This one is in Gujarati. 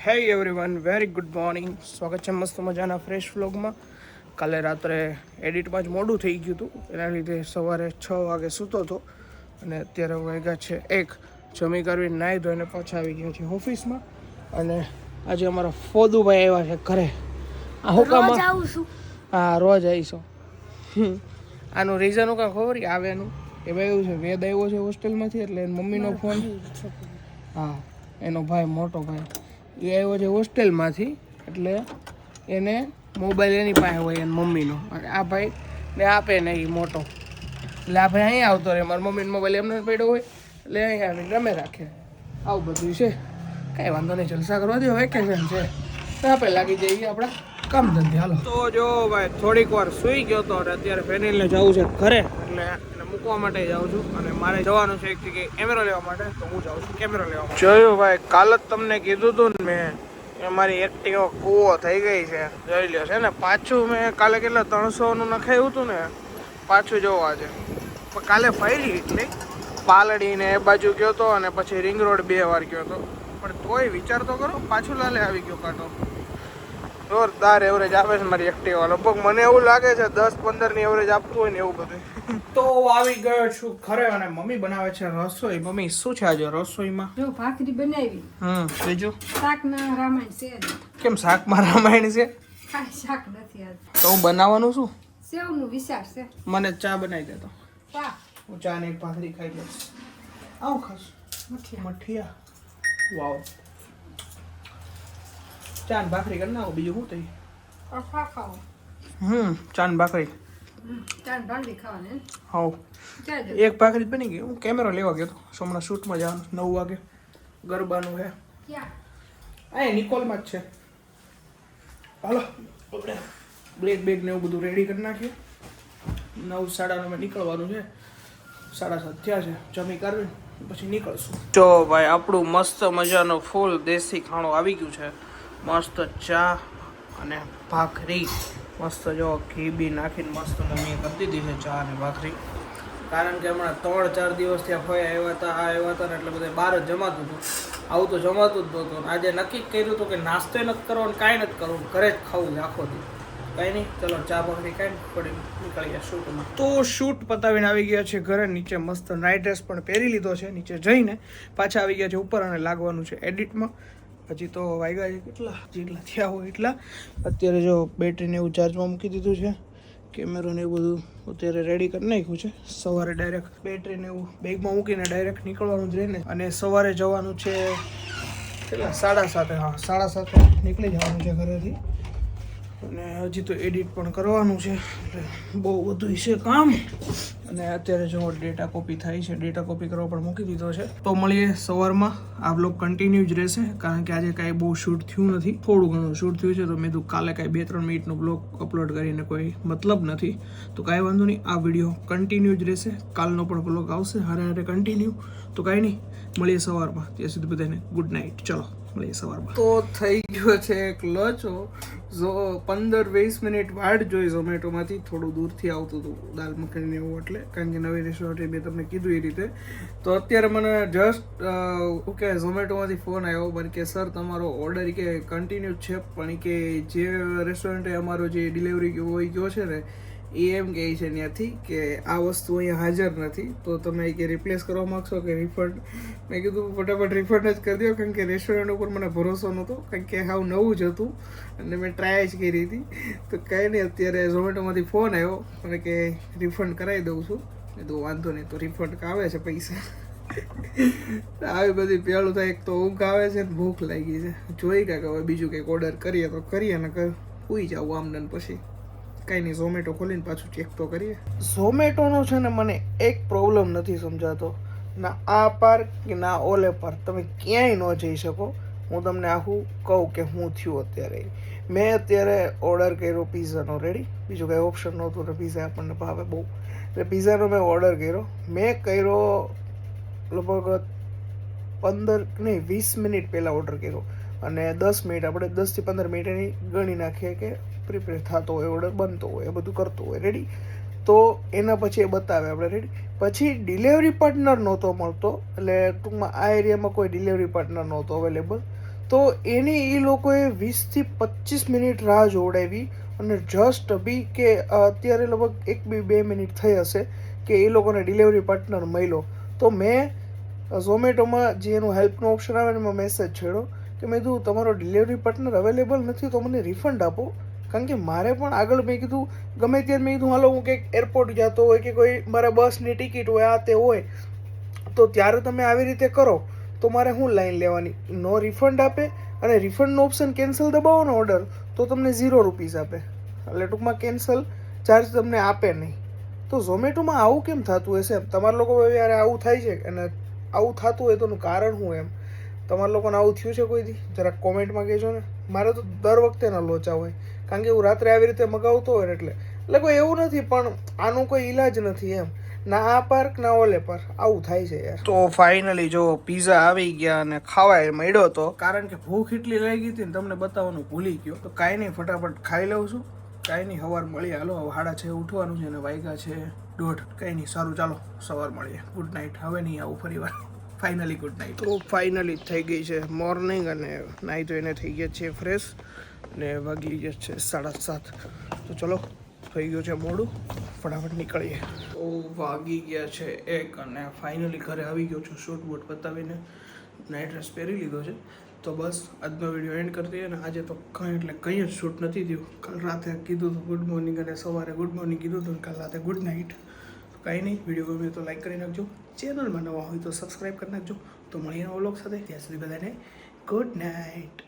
હે એવરીવન વેરી ગુડ મોર્નિંગ. સ્વાગત છે મસ્ત મજાના ફ્રેશ વ્લોગમાં. કાલે રાત્રે એડિટમાં જ મોડું થઈ ગયું હતું, એના લીધે સવારે 6 વાગે સૂતો હતો અને અત્યારે વાગ્યા છે 1. જમી કરવી નાહી ધોઈને પાછા આવી ગયા છે ઓફિસમાં. અને આજે અમારા ફોદુભાઈ આવ્યા છે ઘરે. આ હુકામાં હા રોજ આવીશો. આનું રીઝન હું કાંઈ ખબર આવેનું એમાં એવું છે, વેદ આવ્યો છે હોસ્ટેલમાંથી, એટલે એની મમ્મીનો ફોન, હા એનો ભાઈ મોટો ભાઈ એ આવ્યો છે હોસ્ટેલમાંથી, એટલે એને મોબાઈલ એની પાસે હોય એની મમ્મીનો, અને આ ભાઈ ને આપે ને એ મોટો, એટલે આ ભાઈ અહીંયા આવતો રહે, મારી મમ્મીનો મોબાઈલ એમને પડ્યો હોય એટલે અહીંયા આવીને રમે રાખે. આવું બધું છે, કાંઈ વાંધો નહીં, જલસા કરવા દો, વેકેશન છે તો આપણે લાગી જઈએ આપણા કામ ધંધે. હાલો તો જો ભાઈ થોડીક વાર સૂઈ ગયો હતો, અત્યારે ફેનિલને જવું છે ઘરે, એટલે એને મૂકવા માટે જાઉં છું, અને મારે જવાનું છે એક જગ્યાએ કેમેરો લેવા માટે, તો હું જાઉં છું કેમેરો લેવા માટે. જોયું ભાઈ, કાલ જ તમને કીધું હતું ને મેં કે મારી એક્ટિવા કૂવો થઈ ગઈ છે, જોઈ લ્યો છે ને. પાછું મેં કાલે કેટલા 300નું નખાયું હતું ને, પાછું જોવા છે. પણ કાલે ફરી એટલે પાલડીને એ બાજુ ગયો હતો, અને પછી રિંગ રોડ 2 વાર ગયો હતો, પણ તોય વિચાર તો કરો, પાછું લાલે આવી ગયો કાંટો. જોરદાર એવરેજ આપે છે મારી એક્ટિવા, લગભગ મને એવું લાગે છે 10-15ની એવરેજ આપતું હોય ને એવું બધું. તો આવી ગયો છું ઘરે, અને મમ્મી બનાવે છે રસોઈ. મમ્મી શું છે આજે રસોઈમાં? જો ભાખરી બનાવી. બીજું શાકના રામાયણ છે. કેમ શાકમાં રામાયણ છે? કાંઈ શાક નથી આજ. તો હું બનાવવાનું શું? સેવનું વિચાર છે. મને ચા બનાવી દેતો. ચા હું ચા ને એક ભાખરી ખાઈ લઈશ. આવું ખાસ મઠિયા. વાવ, ચા ને ભાખરી કરી નાખો, બીજું શું થઈ? ખા ખાઓ. ચા ને ભાખરી. ચા ને ભાખરી ખાવાની. હાઉ એક ભાખરી જ બની ગઈ. હું કેમેરો લેવા ગયો હતો, હમણાં શૂટમાં જવાનું 9 વાગે, ગરબાનું છે. ક્યાં? આ નિકોલમાં જ છે. હાલો આપણે બેગ ને એવું બધું રેડી કરી નાખીએ. 9:30 નીકળવાનું છે, 7:30 થયા છે. જમી કરવી પછી નીકળશું. જો ભાઈ, આપણું મસ્ત મજાનું ફૂલ દેશી ખાણું આવી ગયું છે. મસ્ત ચા અને ભાખરી, મસ્ત જો ઘી બી નાખીને મસ્ત મમ્મીએ કરી દીધી છે ચા અને ભાખરી. કારણ કે હમણાં 3-4 દિવસ ત્યાં ફોઈ આવ્યા હતા, આ આવ્યા હતા ને, એટલે બધા બહાર જ જમાતું હતું. આવું તો જમાતું જ નહોતું. આજે નક્કી કર્યું હતું કે નાસ્તો નથી કરવો ને કાંઈ નથી કરવું, ઘરે જ ખાવું આખો દી. કાંઈ નહીં, ચલો ચા ભાખરી કાંઈ પડી નીકળી ગયા શૂટમાં. તો શૂટ પતાવીને આવી ગયા છે ઘરે. નીચે મસ્ત નાઇટ ડ્રેસ પણ પહેરી લીધો છે. નીચે જઈને પાછા આવી ગયા છે ઉપર, અને લાગવાનું છે એડિટમાં. હજી તો વાગ્યા છે કેટલા, જેટલા થયા હોય એટલા. અત્યારે જો બેટરીને એવું ચાર્જમાં મૂકી દીધું છે, કેમેરો ને એવું બધું અત્યારે રેડી કરી નાખ્યું છે. સવારે ડાયરેક્ટ બેટરીને એવું બેગમાં મૂકીને ડાયરેક્ટ નીકળવાનું જ રહીને. અને સવારે જવાનું છે કેટલા 7:30, હા 7:30 નીકળી જવાનું છે ઘરેથી. અને હજી તો એડિટ પણ કરવાનું છે, એટલે બહુ બધું છે કામ. અને અત્યારે જો ડેટા કોપી થાય છે, ડેટા કોપી કરવા પણ મૂકી દીધો છે. તો મળીએ સવારમાં. આ બ્લોગ કન્ટિન્યુ જ રહેશે, કારણ કે આજે કાંઈ બહુ શૂટ થયું નથી, થોડું ઘણું શૂટ થયું છે. તો મેં કીધું કાલે કાંઈ 2-3 મિનિટનો બ્લોગ અપલોડ કરીને કોઈ મતલબ નથી, તો કાંઈ વાંધો નહીં, આ વિડીયો કન્ટિન્યુ જ રહેશે. કાલનો પણ બ્લોગ આવશે હારે કન્ટિન્યુ. તો કાંઈ નહીં, મળીએ સવારમાં. ત્યાં સુધી બધાને ગુડ નાઇટ. ચલો મળીએ સવારમાં. તો થઈ ગયો છે એક લોચો. જો 15-20 મિનિટ વાટ જોઈ ઝોમેટોમાંથી, થોડું દૂરથી આવતું હતું દાલ મખની એવું, એટલે કારણ કે નવી રેસ્ટોરન્ટ મેં તમને કીધું એ રીતે. તો અત્યારે મને જસ્ટ ઓકે ઝોમેટોમાંથી ફોન આવ્યો, મને કે સર તમારો ઓર્ડર કે કન્ટિન્યુ છે, પણ કે જે રેસ્ટોરન્ટે અમારો જે ડિલિવરી હોય ગયો છે ને, એ એમ કહે છે ત્યાંથી કે આ વસ્તુ અહીંયા હાજર નથી, તો તમે કે રિપ્લેસ કરવા માગશો કે રિફંડ? મેં કીધું ફટાફટ રિફંડ જ કરી દો, કારણ કે રેસ્ટોરન્ટ ઉપર મને ભરોસો નહોતો, કારણ કે હાવ નવું જ હતું અને મેં ટ્રાય જ કરી હતી. તો કંઈ નહીં, અત્યારે ઝોમેટોમાંથી ફોન આવ્યો મને કે રિફંડ કરાવી દઉં છું. મેં તો વાંધો નહીં, તો રિફંડ આવે છે પૈસા. આવી બધી પેલું થાય, એક તો ઊંઘ આવે છે ને ભૂખ લાગી છે. જોઈ કાંઈક હવે બીજું કંઈક ઓર્ડર કરીએ તો કરીએ, ને સુઈ જાવ આમને પછી. કાંઈ નહીં, ઝોમેટો ખોલીને પાછું ચેક તો કરીએ. ઝોમેટોનો છે ને મને એક પ્રોબ્લેમ નથી સમજાતો, ના આ પાર કે ના ઓલે પાર, તમે ક્યાંય ન જઈ શકો. હું તમને આખું કહું કે હું થયું અત્યારે. મેં અત્યારે ઓર્ડર કર્યો પિઝાનો, રેડી, બીજું કાંઈ ઓપ્શન નહોતું ને પિઝા આપણને ભાવે બહુ, એટલે પિઝાનો મેં ઓર્ડર કર્યો. મેં કર્યો લગભગ 20 મિનિટ પહેલાં ઓર્ડર કર્યો, અને 10 મિનિટ, આપણે 10થી 15 મિનિટ એની ગણી નાખીએ કે પ્રિપેર થતો હોય, ઓર્ડર બનતો હોય, એ બધું કરતો હોય, રેડી. તો એના પછી એ બતાવે આપણે, રેડી. પછી ડિલિવરી પાર્ટનર નહોતો મળતો, એટલે ટૂંકમાં આ એરિયામાં કોઈ ડિલિવરી પાર્ટનર નહોતો અવેલેબલ. તો એની એ લોકોએ 20 થી 25 મિનિટ રાહ જોવડાવી અને જસ્ટ બી કે અત્યારે લગભગ 1-2 મિનિટ થઈ હશે કે એ લોકોને ડિલિવરી પાર્ટનર મળ્યો. તો મેં ઝોમેટોમાં જે એનું હેલ્પનો ઓપ્શન આવે ને એમાં મેસેજ છેડ્યો કે મેં કીધું તમારો ડિલિવરી પાર્ટનર અવેલેબલ નથી તો મને રિફંડ આપો. કારણ કે મારે પણ આગળ મેં કીધું ગમે ત્યારે મેં કીધું હાલો હું કંઈક એરપોર્ટ જતો હોય કે કોઈ મારા બસની ટિકિટ હોય આ તે હોય તો ત્યારે તમે આવી રીતે કરો તો મારે શું લાઈન લેવાની. નો રિફંડ આપે અને રિફંડનો ઓપ્શન કેન્સલ દબાવો ને ઓર્ડર તો તમને ₹0 આપે, એટલે ટૂંકમાં કેન્સલ ચાર્જ તમને આપે નહીં. તો ઝોમેટોમાં આવું કેમ થતું હશે? તમારા લોકો યાર આવું થાય છે અને આવું થતું હોય તો એનું કારણ શું એમ? તમારા લોકોને આવું થયું છે કોઈ દી? જરાક કોમેન્ટમાં કહેજો ને. મારે તો દર વખતેના લોચા હોય કારણ કે હું રાત્રે આવી રીતે મગાવતો હોય ને એટલે કોઈ એવું નથી પણ આનું કોઈ ઈલાજ નથી એમ. ના આ પાર્ક ના ઓલે પર આવું થાય છે યાર. તો ફાઇનલી જો પીઝા આવી ગયા અને ખાવાય મળ્યો તો કારણ કે ભૂખ એટલી લાગી હતી ને તમને બતાવવાનું ભૂલી ગયો. તો કાંઈ નહીં ફટાફટ ખાઈ લઉં છું. કાંઈ નહીં સવાર મળીએ. હાલો હવે 6:30 ઉઠવાનું છે અને વાગ્યા છે 1:30. કંઈ નહીં સારું ચાલો સવાર મળીએ. Good night. હવે નહીં આવું ફરી વાર. Finally good night. તો ફાઇનલી થઈ ગઈ છે મોર્નિંગ અને નાહી ધોઈને થઈ ગયા છે ફ્રેશ ને વાગી ગયા છે 7:30. તો ચલો થઈ ગયું છે મોડું, ફટાફટ નીકળીએ. તો વાગી ગયા છે 1 અને ફાઇનલી ઘરે આવી ગયો છું. શૂટ બૂટ પતાવીને નાઇટ ડ્રેસ પહેરી લીધો છે. તો બસ આજનો વિડીયો એન્ડ કરી દઈએ. અને આજે તો કંઈ એટલે કંઈ જ શૂટ નથી થયું. કાલ રાતે કીધું હતું ગુડ મોર્નિંગ અને સવારે ગુડ મોર્નિંગ કીધું હતું, કાલ રાતે ગુડ નાઇટ. કાંઈ નહીં, વિડીયો ગમે તો લાઈક કરી નાખજો, ચેનલમાં નવા હોય તો સબસ્ક્રાઈબ કરી નાખજો. તો મળીએ નવા વ્લોગ સાથે. ત્યાં સુધી બધાને ગુડ નાઇટ.